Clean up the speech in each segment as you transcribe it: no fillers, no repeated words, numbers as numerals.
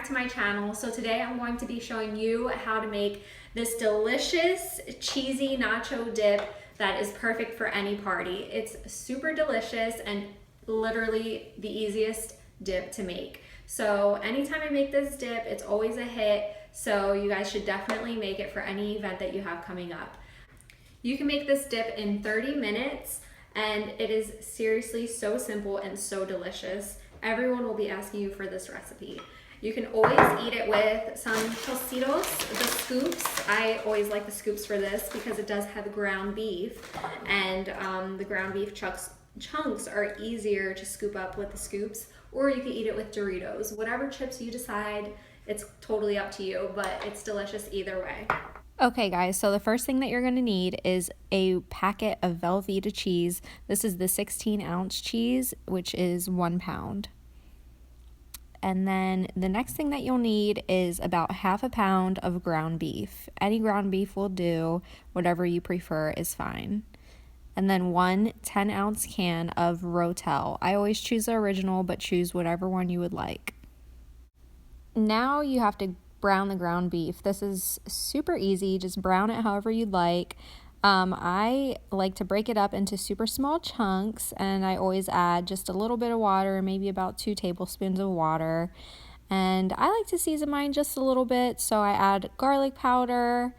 back to my channel. So today I'm going to be showing you how to make this delicious cheesy nacho dip that is perfect for any party. It's super delicious and literally the easiest dip to make. So anytime I make this dip, it's always a hit. So you guys should definitely make it for any event that you have coming up. You can make this dip in 30 minutes and it is seriously so simple and so delicious. Everyone will be asking you for this recipe. You can always eat it with some tostitos, the scoops. I always like the scoops for this because it does have ground beef, and the ground beef chunks are easier to scoop up with the scoops, or you can eat it with Doritos. Whatever chips you decide, it's totally up to you, but it's delicious either way. Okay guys, so the first thing that you're going to need is a packet of Velveeta cheese. This is the 16-ounce cheese, which is 1 pound. And then the next thing that you'll need is about half a pound of ground beef. Any ground beef will do, whatever you prefer is fine. And then 1 10-ounce can of Rotel. I always choose the original, but choose whatever one you would like. Now you have to brown the ground beef. This is super easy, just brown it however you'd like. I like to break it up into super small chunks, and I always add just a little bit of water, maybe about 2 tablespoons of water. And I like to season mine just a little bit, so I add garlic powder,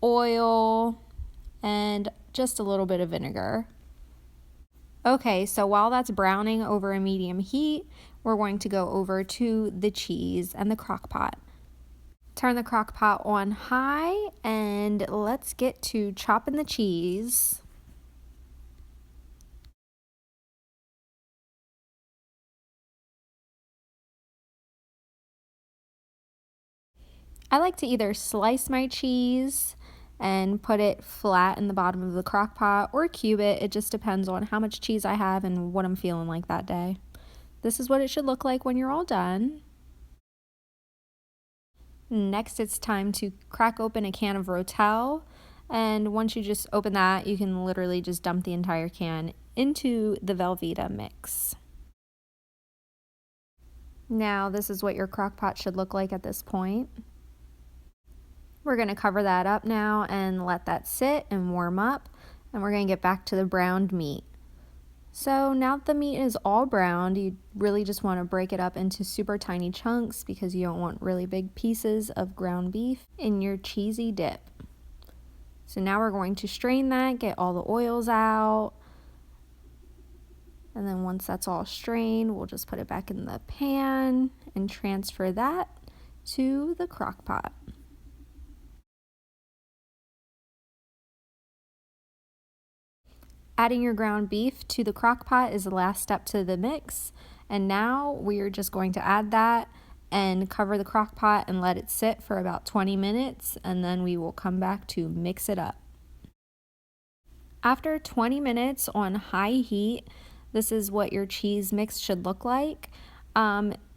oil, and just a little bit of vinegar. Okay, so while that's browning over a medium heat, we're going to go over to the cheese and the crock pot. Turn the crock pot on high and let's get to chopping the cheese. I like to either slice my cheese and put it flat in the bottom of the crock pot or cube it. It just depends on how much cheese I have and what I'm feeling like that day. This is what it should look like when you're all done. Next, it's time to crack open a can of Rotel, and once you just open that, you can literally just dump the entire can into the Velveeta mix. Now, this is what your crock pot should look like at this point. We're going to cover that up now and let that sit and warm up, and we're going to get back to the browned meat. So now that the meat is all browned, you really just want to break it up into super tiny chunks because you don't want really big pieces of ground beef in your cheesy dip. So now we're going to strain that, get all the oils out. And then once that's all strained, we'll just put it back in the pan and transfer that to the crock pot. Adding your ground beef to the crock pot is the last step to the mix, and now we are just going to add that and cover the crock pot and let it sit for about 20 minutes, and then we will come back to mix it up. After 20 minutes on high heat, this is what your cheese mix should look like.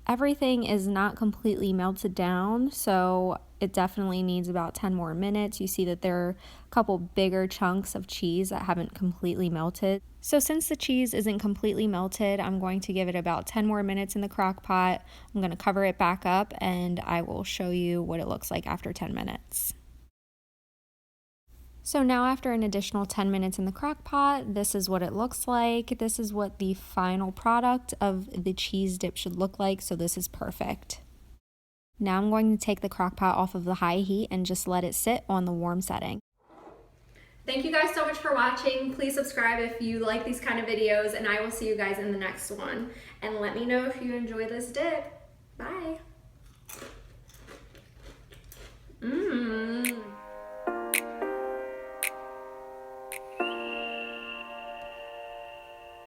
Everything is not completely melted down, so it definitely needs about 10 more minutes. You see that there are a couple bigger chunks of cheese that haven't completely melted. So since the cheese isn't completely melted, I'm going to give it about 10 more minutes in the crock pot. I'm going to cover it back up and I will show you what it looks like after 10 minutes. So now after an additional 10 minutes in the crock pot, this is what it looks like. This is what the final product of the cheese dip should look like, so this is perfect. Now I'm going to take the crock pot off of the high heat and just let it sit on the warm setting. Thank you guys so much for watching. Please subscribe if you like these kind of videos, and I will see you guys in the next one. And let me know if you enjoy this dip. Bye.